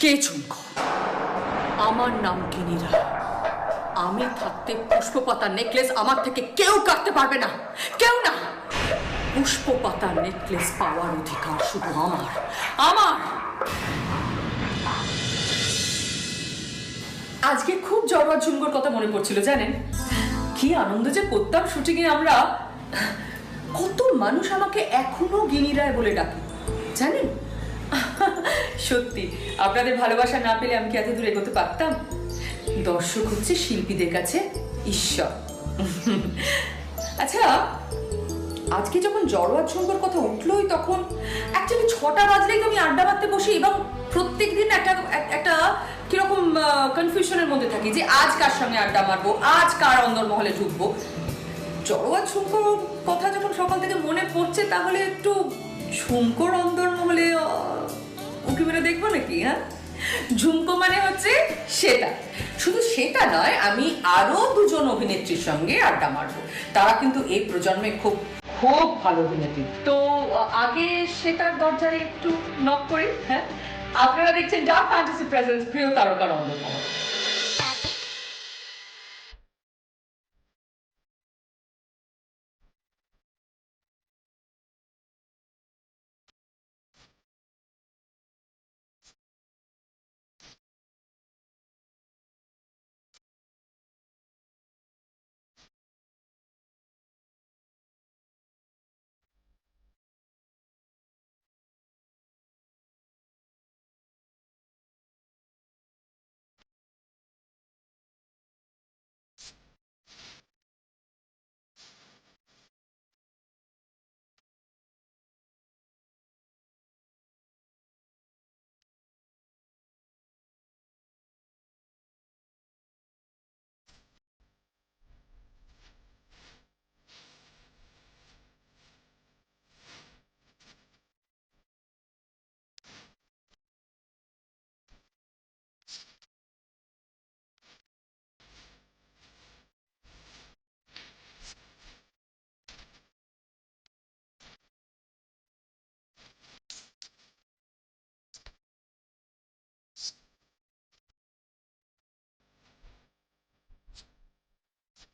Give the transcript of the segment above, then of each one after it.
কে ঝুমকো? আমার নাম কিনিরা। আমি থাকতে পুষ্পপাতা নেকলেস আমার থেকে কেউ কাটতে পারবে না, কেউ না। পুষ্পপাতা নেকলেস পাওয়ার অধিকার শুধু আমার, আমার। আজকে খুব জড়োয়া ঝুমকোর কথা মনে পড়ছিল জানেন। কি আনন্দ যে করতাম শুটিংয়ে আমরা। কত মানুষ আমাকে এখনো গিনিরায় বলে ডাকে জানেন। সত্যি আপনাদের ভালোবাসা না পেলে আমি কি এত দূর এগোতে পারতাম? দর্শক হচ্ছে শিল্পীদের কাছে ঈশ্বর। আচ্ছা, আজকে যখন জড়োয়া ঝুমকোর কথা উঠলোই তখন অ্যাকচুয়ালি 6টা বাজলেই তো আমি আড্ডা মারতে বসি এবং প্রত্যেকদিন একটা কিরকম কনফিউশনের মধ্যে থাকি যে আজ কার সঙ্গে আড্ডা মারবো, আজ কার অন্দরমহলে ঢুকবো। জড়োয়া ঝুমকোর কথা যখন সকাল থেকে মনে পড়ছে তাহলে একটু ঝুমকোর অন্দরমহলে উঁকি মেরে দেখবো নাকি? হ্যাঁ, ঝুমকো মানে হচ্ছে সেটা। শুধু সেটা নয়, আমি আরো দুজন অভিনেত্রীর সঙ্গে আড্ডা মারবো। তারা কিন্তু এই প্রজন্মে খুব খুব ভালো অভিনেত্রী। তো আগে সেটার দরজায় একটু নক করি। হ্যাঁ, আপনারা দেখছেন ডার্ক ফ্যান্টাসি প্রেজেন্স প্রিয় তারকার অন্দরমহল।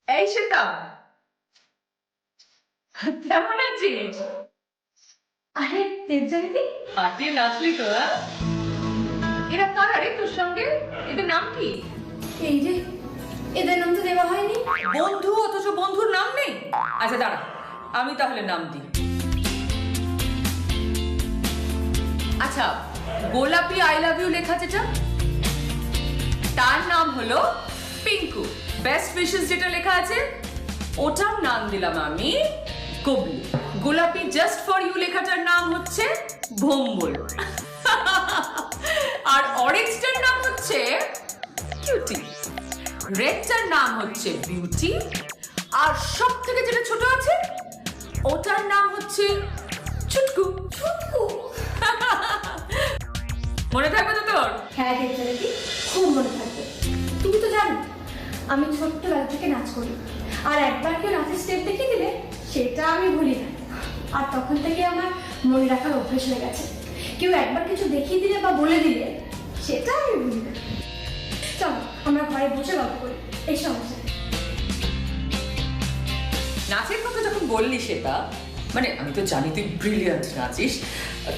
এই সেটা কেমন আছিস? আরে দেবজানীদি, আজকে নাচলি তো? এরা কারা রে তোর সঙ্গে? এদের নাম কি? এই যে এদের নাম তো দেওয়া হয়নি। বন্ধু, অথচ বন্ধুর নাম নেই। আচ্ছা দাঁড়া, আমি তাহলে নাম দিই। আচ্ছা, গোলাপি আই লাভ ইউ লেখা যেটা, তার নাম হলো পিঙ্কু। বেস্ট উইশেস যেটা লেখা আছে ওটার নাম দিলাম আমি গবলু। গোলাপি জাস্ট ফর ইউ লেখাটার নাম হচ্ছে ভম্বল। আর অরেঞ্জটার নাম হচ্ছে কিউটি। রেডটার নাম হচ্ছে বিউটি। আর সব থেকে যেটা ছোট আছে ওটার নাম হচ্ছে চুটকু। ছুটকু। মনে থাকবে তো তোর? হ্যাঁ দেবজানীদি, খুব মনে থাকবে। তুমি তো জানো আমি ছোট্টবেলা থেকে নাচ করি, আর একবার কেউ নাচের স্টেপ দেখিয়ে দিলে সেটা আমি ভুলি না। আর তখন থেকে আমার মনে রাখার অভ্যেস হয়ে গেছে। কেউ একবার কিছু দেখিয়ে দিলে বা বলে দিলে সেটা আমি ভুলি না। চলো আমরা ঘরে বসে গল্প করি এই সমস্যা। নাচের কথা যখন বললি সেটা, মানে আমি তো জানি তুই ব্রিলিয়ান্ট নাচিস।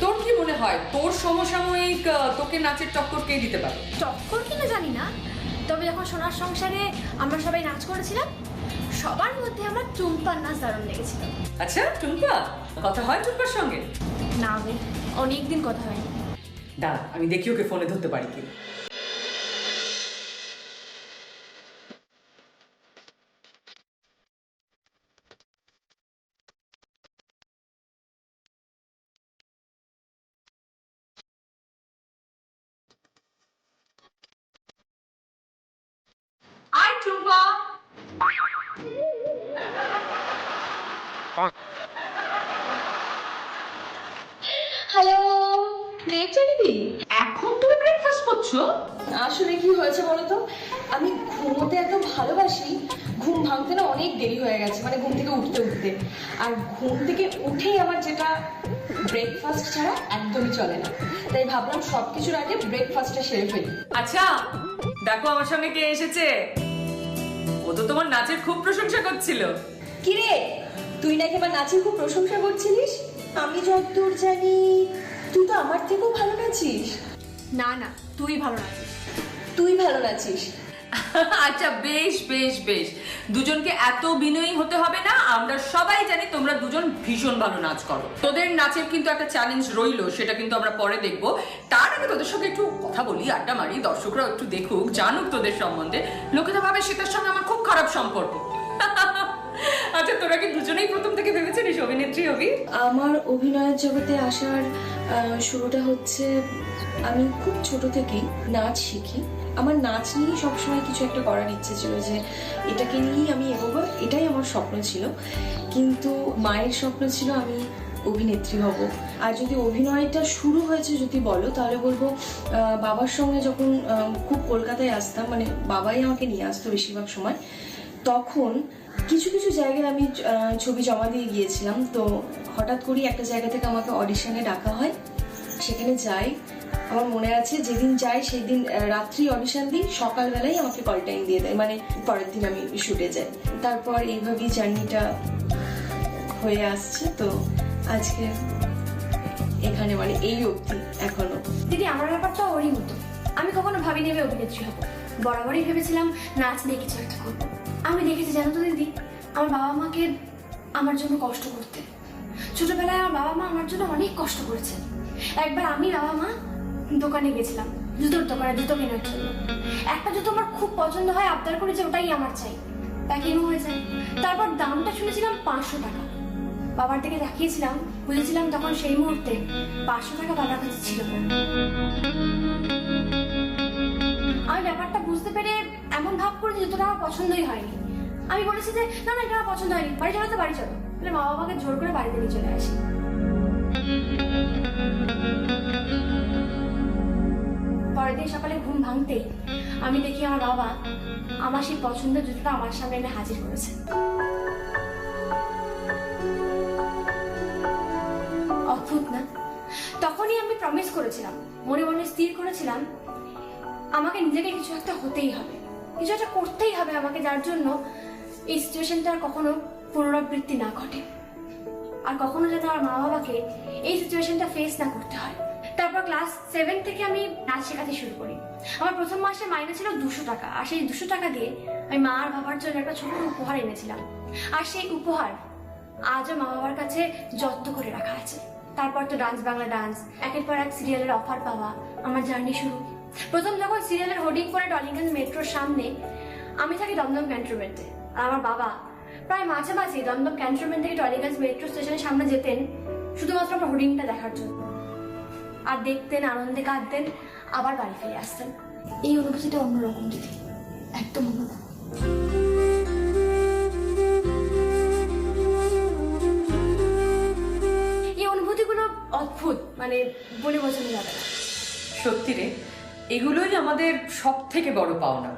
তোর কি মনে হয় তোর সমসাময়িক তোকে নাচের টক্কর কে দিতে পারে? টক্কর কিনা জানি না, তবে যখন সোনার সংসারে আমরা সবাই নাচ করেছিলাম সবার মধ্যে আমার টুম্পার নাচ দারুণ লেগেছিল। আচ্ছা, টুম্পা, কথা হয় টুম্পার সঙ্গে? না রে, অনেকদিন কথা হয়নি। দাঁড়া, আমি দেখি ওকে ফোনে ধরতে পারি কি। আই টুম্পা। হ্যালো দেব দেবজানিদি, এখন তুমি ব্রেকফাস্ট করছো? আসলে কি হয়েছে বলতো, আমি ঘুমোতে এত ভালোবাসি, ঘুম ভাঙতে না অনেক দেরি হয়ে গেছে, মানে ঘুম থেকে উঠতে উঠতে। আর ঘুম থেকে উঠেই আমার যেটা ব্রেকফাস্ট ছাড়া একদমই চলে না, তাই ভাবলাম সবকিছুর আগে ব্রেকফাস্টটা সেরে ফেলি। আচ্ছা দেখো আমার সঙ্গে কে এসেছে। ও তো তোমার নাচের খুব প্রশংসা করছিল। কি রে, তুই নাকি আমার নাচের খুব প্রশংসা করছিলিস? আমি যতদূর জানি তুই তো আমার থেকেও ভালো নাচিস। না না, তুই ভালো নাচিস। তুই ভালো নাচিস? আচ্ছা বেশ বেশ বেশ, দুজনকে এত বিনয়ী হতে হবে না। আমরা সবাই জানি তোমরা দুজন ভীষণ ভালো নাচ করো। তোদের নাচের কিন্তু একটা চ্যালেঞ্জ রইলো, সেটা কিন্তু আমরা পরে দেখবো। তার আগে তোদের সঙ্গে একটু কথা বলি, আড্ডা মারি, দর্শকরাও একটু দেখুক, জানুক তোদের সম্বন্ধে। লোকে তো ভাবে সেটার সঙ্গে আমার খুব খারাপ সম্পর্ক। আচ্ছা তোরা কি দুজনেই প্রথম থেকে ভেবেছিলিস অভিনেত্রী হবি? আমার অভিনয়ের জগতে আসার শুরুটা হচ্ছে, আমি খুব ছোট থেকেই নাচ শিখি। আমার নাচ নিয়েই সবসময় কিছু একটা করার ইচ্ছে ছিল, যে এটাকে নিয়েই আমি এগোবো, এটাই আমার স্বপ্ন ছিল। কিন্তু মায়ের স্বপ্ন ছিল আমি অভিনেত্রী হব। আর যদি অভিনয়টা শুরু হয়েছে যদি বলো, তাহলে বলবো বাবার সঙ্গে যখন খুব কলকাতায় আসতাম, মানে বাবাই আমাকে নিয়ে আসতো বেশিরভাগ সময়, তখন কিছু কিছু জায়গায় আমি ছবি জমা দিয়ে গিয়েছিলাম। তো হঠাৎ করেই একটা জায়গা থেকে আমাকে অডিশনে ডাকা হয়, সেখানে যাই। আমার মনে আছে যেদিন যাই সেই দিন রাত্রি অডিশন দিই, সকালবেলায় আমাকে কল টাইম দিয়ে দেয়, মানে পরের দিন আমি শুটে যাই। তারপর এইভাবেই জার্নিটা হয়ে আসছে। তো আজকে এখানে, মানে এই অবধি এখনো। দিদি, আমার ব্যাপারটা ওরই মতো। আমি কখনো ভাবিনি আমি অভিনেত্রী হবো, বরাবরই ভেবেছিলাম নাচ নিয়ে কিছু একটা করবো। আমি দেখেছি জানো তো দিদি, আমার বাবা মাকে আমার জন্য কষ্ট করতে। ছোটবেলায় আমার বাবা মা আমার জন্য অনেক কষ্ট করেছে। একবার আমি বাবা মা দোকানে গেছিলাম, জুতোর দোকানে জুতো কেনার জন্য। একটা জুতো আমার খুব পছন্দ হয়, আবদার করেছে ওটাই আমার চাই, প্যাকিংও হয়ে যায়। তারপর দামটা শুনেছিলাম 500 টাকা। বাবার দিকে তাকিয়েছিলাম, বুঝেছিলাম তখন সেই মুহূর্তে 500 টাকা বাবার কাছে ছিল না। আমি ব্যাপারটা বুঝতে পেরে এমন ভাব করেছি জুতোটা আমার পছন্দই হয়নি। আমি বলেছি যে না না, এটা আমার পছন্দ হয়নি, বাড়ি চলো তো বাড়ি চলো। বলে মা বাবাকে জোর করে বাড়িতে নিয়ে চলে আসি। পরের দিন সকালে ঘুম ভাঙতেই আমি দেখি আমার বাবা আমার সেই পছন্দের জুতোটা আমার সামনে এনে হাজির করেছে। অদ্ভুত না? তখনই আমি প্রমিস করেছিলাম, মনে মনে স্থির করেছিলাম, আমাকে নিজেকে কিছু একটা হতেই হবে, কিছু একটা করতেই হবে আমাকে, যার জন্য এই সিচুয়েশনটা আর কখনো পুনরাবৃত্তি না ঘটে, আর কখনো যাতে আমার মা বাবাকে এই সিচুয়েশনটা ফেস না করতে হয়। তারপর ক্লাস 7 থেকে আমি নাচ শেখাতে শুরু করি। আমার প্রথম মাসে মাইনে ছিল 200 টাকা, আর সেই 200 টাকা দিয়ে আমি মা আর বাবার জন্য একটা ছোট উপহার এনেছিলাম। আর সেই উপহার আজও মা বাবার কাছে যত্ন করে রাখা আছে। তারপর তো ডান্স বাংলা ডান্স, একের পর এক সিরিয়ালের অফার পাওয়া, আমার জার্নি শুরু। প্রথম যখন সিরিয়ালের হোর্ডিং করে টলিগঞ্জ মেট্রোর সামনে, আমি থাকি দমদম ক্যান্টনমেন্টে, আর আমার বাবা প্রায় মাঝে মাঝে দমদম ক্যান্টনমেন্ট থেকে টলিগঞ্জ মেট্রো স্টেশনের সামনে যেতেন শুধুমাত্র আমার হোর্ডিংটা দেখার জন্য, আর দেখতেন, আনন্দে কাঁদতেন, আবার বাড়ি ফিরে আসতেন। এই অনুভূতিটা অন্যরকম দিদি, একদম অন্যরকম। এই অনুভূতিগুলো অদ্ভুত, মানে বলে বোঝানো যাবে না। সত্যি রে, এগুলোই আমাদের সব থেকে বড় পাওনা।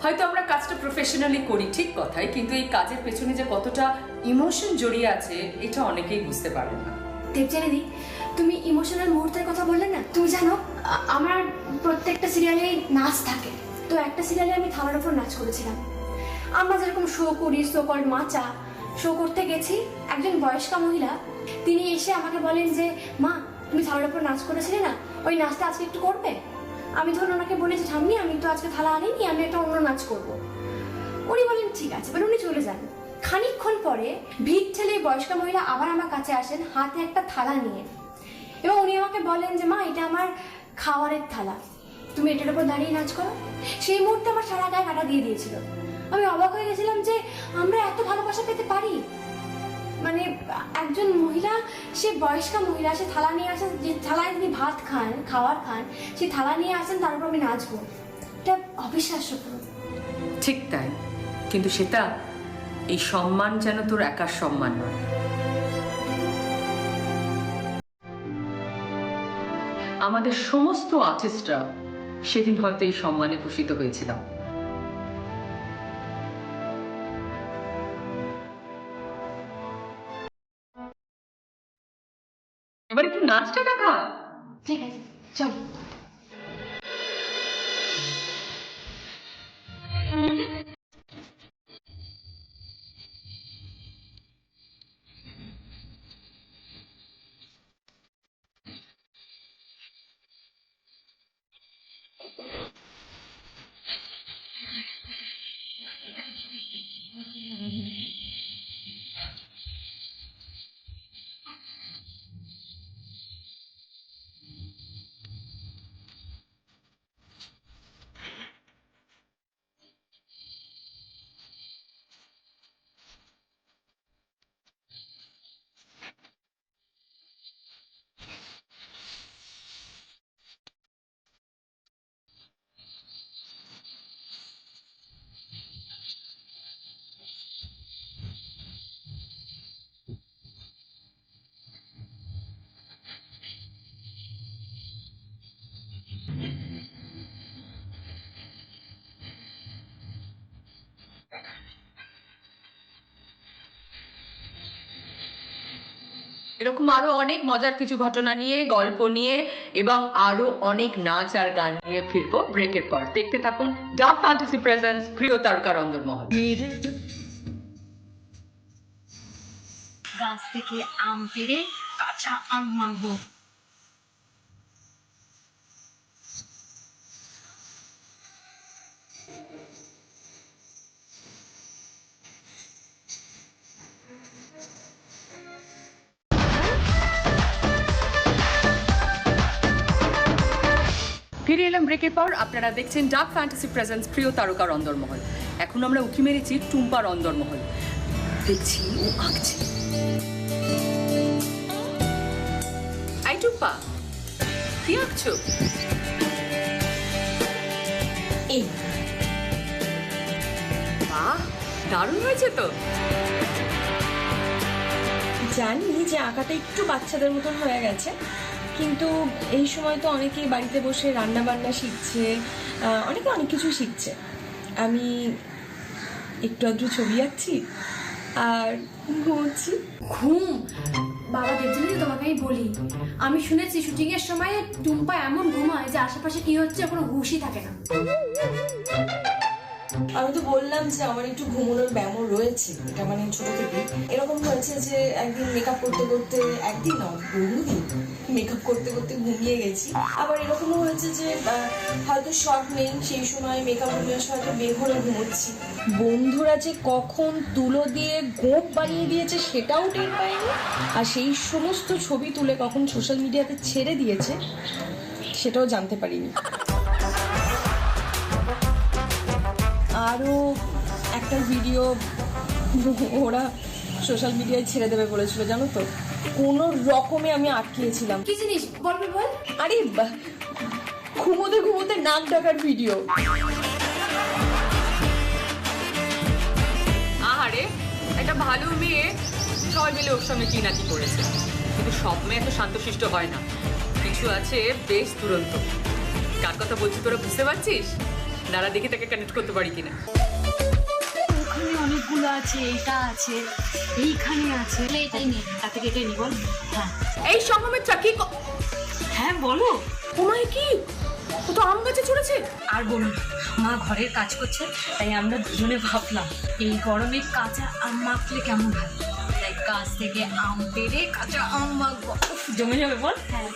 হয়তো আমরা কাজটা প্রফেশনালি করি, ঠিক কথাই, কিন্তু এই কাজের পেছনে যে কতটা ইমোশন জড়িয়ে আছে এটা অনেকেই বুঝতে পারে না। দেবজানিদি, তুমি ইমোশনাল মুহূর্তের কথা বললে না, তুমি জানো আমার প্রত্যেকটা সিরিয়ালেই নাচ থাকে। তো একটা সিরিয়ালে আমি থালার উপর নাচ করেছিলাম। আমরা যেরকম শো করি, শো কল মাচা, শো করতে গেছি, একজন বয়স্কা মহিলা তিনি এসে আমাকে বলেন যে মা, তুমি থালার উপর নাচ করেছিলে না, ওই নাচটা আজকে একটু করবে? আমি ধরুন ওনাকে বলেছি ঠাম্মি আমি তো আজকে থালা আনিনি, আমি একটা অন্য নাচ করবো। উনি বলেন ঠিক আছে, বলে উনি চলে যান। খানিকক্ষণ পরে ভিড় ঠেলে বয়স্কা মহিলা আবার আমার কাছে আসেন হাতে একটা থালা নিয়ে, এবং উনি আমাকে বলেন যে মা, এটা আমার খাবারের থালা, তুমি এটার উপর দাঁড়িয়ে নাচ করো। সেই মুহূর্তে আমার সারা গায়ে কাটা দিয়ে দিয়েছিল। আমি অবাক হয়ে গেছিলাম যে আমরা এত ভালোবাসা পেতে পারি। মানে একজন মহিলা, সে বয়স্কা মহিলা, সে থালা নিয়ে আসেন, যে থালায় তিনি ভাত খান, খাবার খান, সেই থালা নিয়ে আসেন, তার উপর আমি নাচবো। এটা অবিশ্বাস্য পুরো। ঠিক তাই, কিন্তু সেটা এই সম্মান যেন তোর একার সম্মান নয়। আমাদের সমস্ত আর্টিস্টরা সেদিন হয়তো এই সম্মানে ভূষিত হয়েছিলাম। এবার একটু নাচটা দেখা। ঠিক আছে, চল। এরকম আরো অনেক মজার কিছু ঘটনা নিয়ে, গল্প নিয়ে এবং আরো অনেক নাচ আর গান নিয়ে ফিরবো ব্রেকের পর। দেখতে থাকুন ডার্ক ফ্যান্টাসি প্রেজেন্স প্রিয় তারকার অন্দরমহল। গাছ থেকে আম পেড়ে কাঁচা আম মাখবো। ফিরে এলাম ব্রেকের পর। আপনারা দেখছেন ডার্ক ফ্যান্টাসি প্রেজেন্স প্রিয় তারকার অন্দরমহল। এখন আমরা উঁকি মেরেছি টুম্পার অন্দরমহল। দেখছি ও আঁকছে। এই টুম্পা, কি আঁকছো? এই বাহ, দারুণ হয়েছে তো। জানি যে আঁকাটা একটু বাচ্চাদের মতন হয়ে গেছে, কিন্তু এই সময় তো অনেকেই বাড়িতে বসে রান্না বান্না শিখছে, অনেকে অনেক কিছু শিখছে। আমি একটু আধটু ছবি আঁকছি আর ঘুমোচ্ছি। ঘুম? বাবাদের জন্য তোমাকে আমি বলি, আমি শুনেছি শুটিং এর সময় টুম্পা এমন ঘুমায় যে আশেপাশে কি হচ্ছে কোনো হুঁশই থাকে না। আমি তো বললাম যে আমার একটু ঘুমানোর ব্যামো রয়েছে, এটা মানে ছোট থেকে এরকম হয়েছে যে একদিন মেকআপ করতে করতে, একদিন না বহুদিন মেকআপ করতে করতে ঘুমিয়ে গেছি। আবার এরকমও হয়েছে যে হয়তো শর্ট নেই, সেই সময় মেকআপ রুমে হয়তো বেঘরে ঘুমোচ্ছি। বন্ধুরা যে কখন তুলো দিয়ে গোপ বানিয়ে দিয়েছে সেটাও টের পাইনি, আর সেই সমস্ত ছবি তুলে কখন সোশ্যাল মিডিয়াতে ছেড়ে দিয়েছে সেটাও জানতে পারিনি। আরও একটা ভিডিও ওরা সোশ্যাল মিডিয়ায় ছেড়ে দেবে বলেছিল, জানো তো, কোনো রকমে আমি আটকিয়েছিলাম। কি জিনিস বলবি বল? আরে ঘুমোতে ঘুমোতে নাক ডাকার ভিডিও। আহারে, একটা ভালো মেয়ে সবাই মিলে ওর সঙ্গে কি না কি করেছে, কিন্তু সব মেয়ে তো শান্তশিষ্ট হয় না, কিছু আছে বেশ দুরন্ত। কার কথা বলছি তোরা বুঝতে পারছিস? দাঁড়া দেখি তাকে কানেক্ট করতে পারি কিনা। ওখানে অনেকগুলো আছে, এটা আছে, এইখানে আছে, এটাই নে, তাতে কেটে নি বল। হ্যাঁ এই সঙ্গমিত্রা কি হ্যাঁ বলো। ওমায় কি, ও তো আম গাছে চড়েছে। আর বলুন, মা ঘরের কাজ করছে, তাই আমরা দুজনে ভাবলাম এই গরমে কাঁচা আম মাখলে কেমন হয়, তাই গাছ থেকে আম পেড়ে কাঁচা আম মাখবো। জমে যাবে বল। হ্যাঁ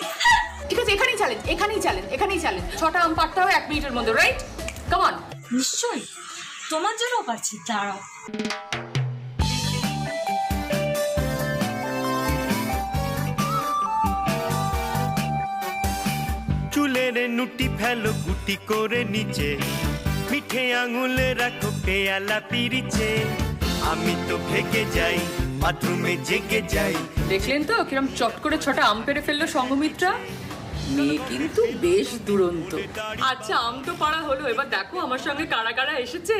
ঠিক আছে, এখানেই চ্যালেঞ্জ, এখানেই চ্যালেঞ্জ, এখানেই চ্যালেঞ্জ। 6টা আম পারতে হবে 1 মিনিটের মধ্যে, রাইট? Come on. নিশ্চয়ই, তোমার জন্য পারছি, দাঁড়াও। চুলের নুটি ফেলো গুটি করে নিচে, মিঠে আঙুলে রাখো পেয়ালা পিরিচে, আমি তো ভেগে যাই বাথরুমে জেগে যাই। দেখলেন তো কিরম চট করে 6টা আম পেড়ে ফেললো সঙ্গমিত্রা। মেয়ে কিন্তু বেশ দুরন্ত। আচ্ছা, আম তো পাড়া হলো, এবার দেখো আমার সঙ্গে কারা কারা এসেছে।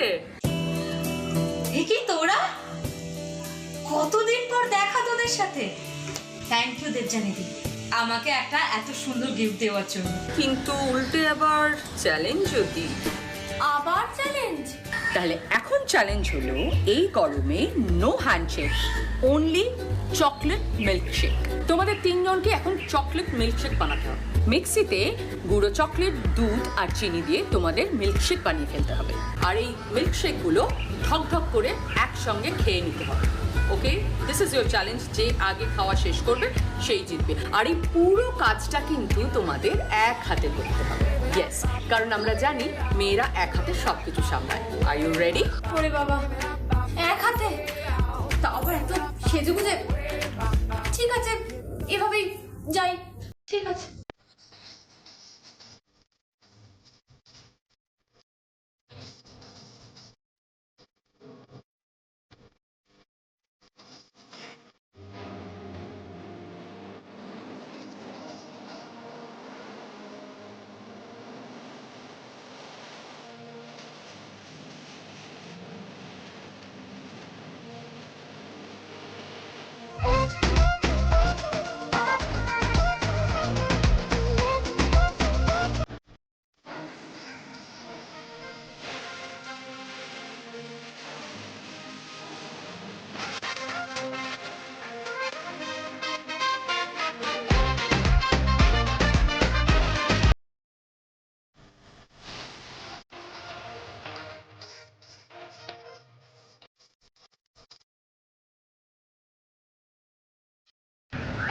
কি তোরা, কতদিন পর দেখা তোদের সাথে। থ্যাংক ইউ দেবজানিদি, আমাকে একটা এত সুন্দর গিফট দেওয়ার জন্য। কিন্তু উল্টে আবার চ্যালেঞ্জ যদি, আবার চ্যালেঞ্জ? তাহলে এখন চ্যালেঞ্জ হলো এই গরমে no handshake, only chocolate milkshake. তোমাদের তিনজনকে এখন চকলেট মিল্কশেক বানাতে হবে। মিক্সিতে গুঁড়ো চকলেট, দুধ আর চিনি দিয়ে তোমাদের মিল্কশেক বানিয়ে ফেলতে হবে। আর এই মিল্কশেকগুলো ঢক ঢক করে একসঙ্গে খেয়ে নিতে হবে। ওকে, দিস ইজ ইউর চ্যালেঞ্জ। যে আগে খাওয়া শেষ করবে সেই জিতবে। আর এই পুরো কাজটা কিন্তু তোমাদের এক হাতে করতে হবে। ইয়েস, কারণ আমরা জানি মেয়েরা এক হাতে সবকিছু সামলায়। Are you ready? ওরে বাবা, এক হাতে, তা আবার এত সেজেগুজে। ঠিক আছে, এভাবেই যাই। ঠিক আছে।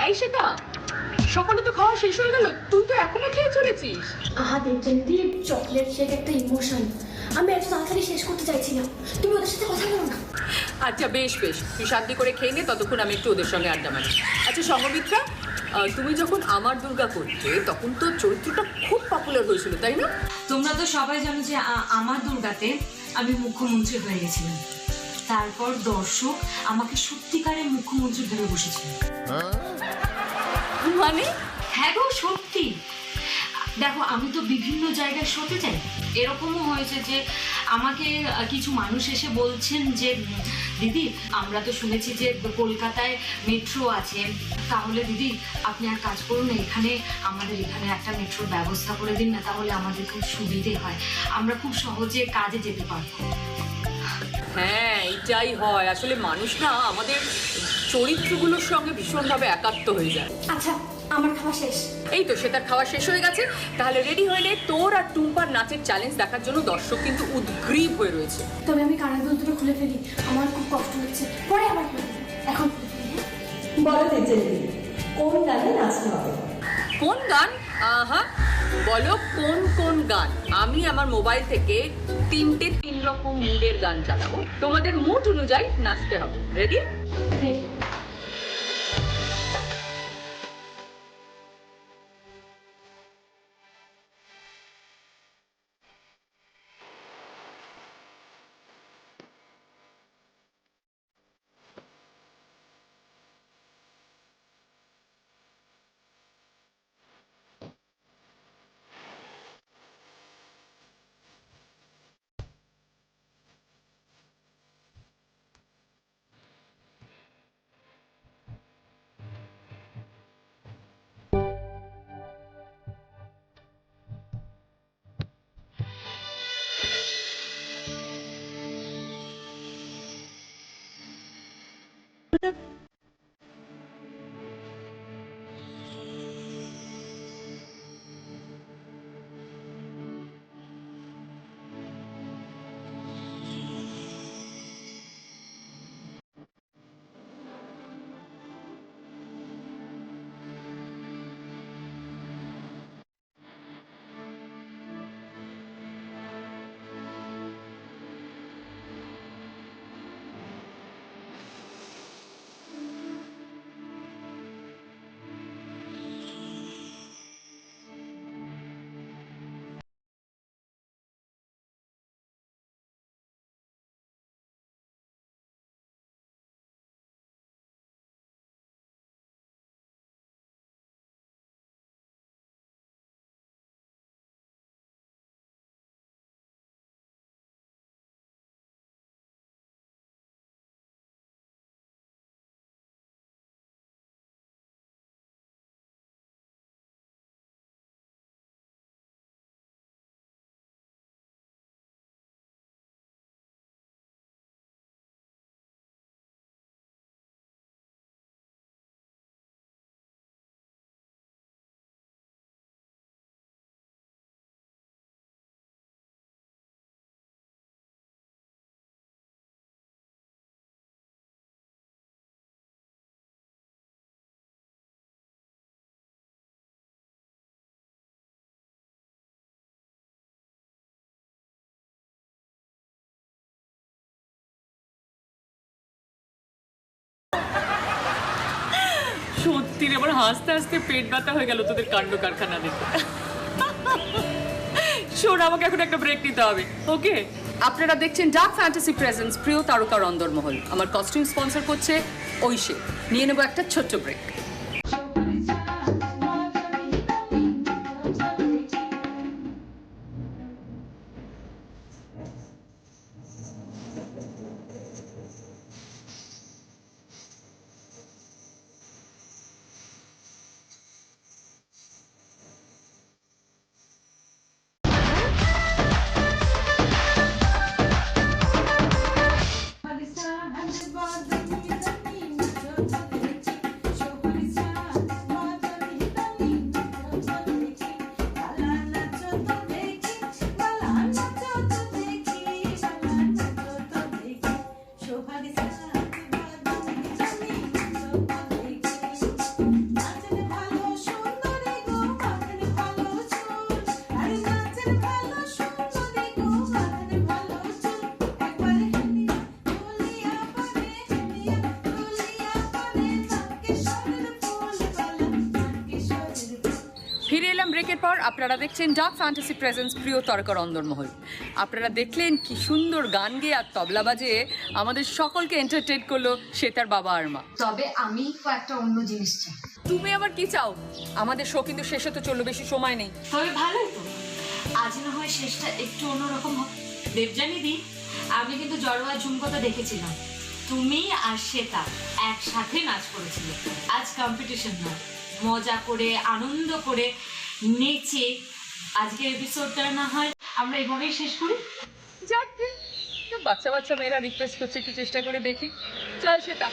এই সেটা সকালে তো খাওয়া শেষ হয়ে গেল, তুই তো এখনো খেয়ে চলেছিস। আহা দেবজয়ন্তী, চকলেট শেক একটা ইমোশন, আমি এত তাড়াতাড়ি শেষ করতে চাইছিলাম। তুমি ওদের সাথে কথা বলো না। আচ্ছা বেশ বেশ, তুই শান্তি করে খেয়ে নে, ততক্ষণ আমি একটু ওদের সঙ্গে আড্ডা মারি। আচ্ছা সঙ্গমিত্রা, তুমি যখন আমার দুর্গা করতে তখন তো চরিত্রটা খুব পপুলার হয়েছিল, তাই না? তোমরা তো সবাই জানো যে আমার দুর্গাতে আমি মুখ্যমন্ত্রী হয়ে গেছিলাম। তারপর দর্শক আমাকে সত্যিকারের মুখ্যমন্ত্রী ভেবে বসেছিল। মানে? হ্যাঁ গো, সত্যি। দেখো, আমি তো বিভিন্ন জায়গায় শোতে যাই। এরকমও হয়েছে যে আমাকে কিছু মানুষ এসে বলছেন যে দিদি, আমরা তো শুনেছি যে কলকাতায় মেট্রো আছে, তাহলে দিদি আপনি এক কাজ করুন, আমাদের এখানে একটা মেট্রোর ব্যবস্থা করে দিন না, তাহলে আমাদের খুব সুবিধে হয়, আমরা খুব সহজে কাজে যেতে পারবো। হ্যাঁ, এটাই হয় আসলে, মানুষ না আমাদের চরিত্রগুলোর সঙ্গে ভীষণভাবে একাত্ম হয়ে যায়। আচ্ছা, আমার খাওয়া শেষ। এই তো, সে তার খাওয়া শেষ হয়ে গেছে। তাহলে রেডি হয়ে নে, তোর আর টুম্পার নাচের চ্যালেঞ্জ দেখার জন্য দর্শক কিন্তু উদ্গ্রীব হয়ে রয়েছে। তবে আমি কানের দুল দুটো খুলে ফেলি, আমার খুব কষ্ট হচ্ছে, পরে আবার খুলে ফেলি। এখন খুলে ফেলি, হ্যাঁ? বলো তেজেন্দ্রি, কোন গানে নাচতে হবে? কোন গান? আহা, বলো কোন কোন গান। আমি আমার মোবাইল থেকে 3 রকম মুডের গান চালাবো, তোমাদের মুড অনুযায়ী নাচতে হবে। রেডি? সত্যি রে, আমার হাসতে হাসতে পেট ব্যথা হয়ে গেল তোদের কাণ্ড কারখানা দেখে। শোন, আমাকে এখন একটা ব্রেক নিতে হবে, ওকে? আপনারা দেখছেন ডার্ক ফ্যান্টাসি প্রেজেন্স প্রিয় তারকার অন্দরমহল। আমার কস্টিউম স্পন্সর করছে ঐশী। নিয়ে নেবো একটা ছোট্ট ব্রেক। ফিরে এলাম ব্রেকের পর। আপনারা দেখছেন ডার্ক ফ্যান্টাসি প্রেজেন্স প্রিয় তারকার অন্দরমহল। আপনারা দেখলেন কি সুন্দর গান গেয়ে আর তবলা বাজিয়ে আমাদের সকলকে এন্টারটেইন করলো সে তার বাবা আর মা। তবে আমি একটা অন্য জিনিস চাই। তুমি আবার কি চাও? আমাদের শো কিন্তু শেষ হতে চললো, বেশি সময় নেই। তবে ভালোই তো, আজ না হয় শেষটা একটু অন্যরকম হোক। দেবযানী দি, আমি কিন্তু জড়োয়া ঝুমকোটা দেখেছিলাম, তুমি আর শ্বেতা একসাথে নাচ করেছিলে। আজ কম্পিটিশন নয়, মজা করে আনন্দ করে নেচে আজকের এপিসোডটা না হয় আমরা এভাবেই শেষ করি। যাক, বাচ্চা বাচ্চা মেয়েরা রিকোয়েস্ট করছে, একটু চেষ্টা করে দেখি। চল শ্বেতা।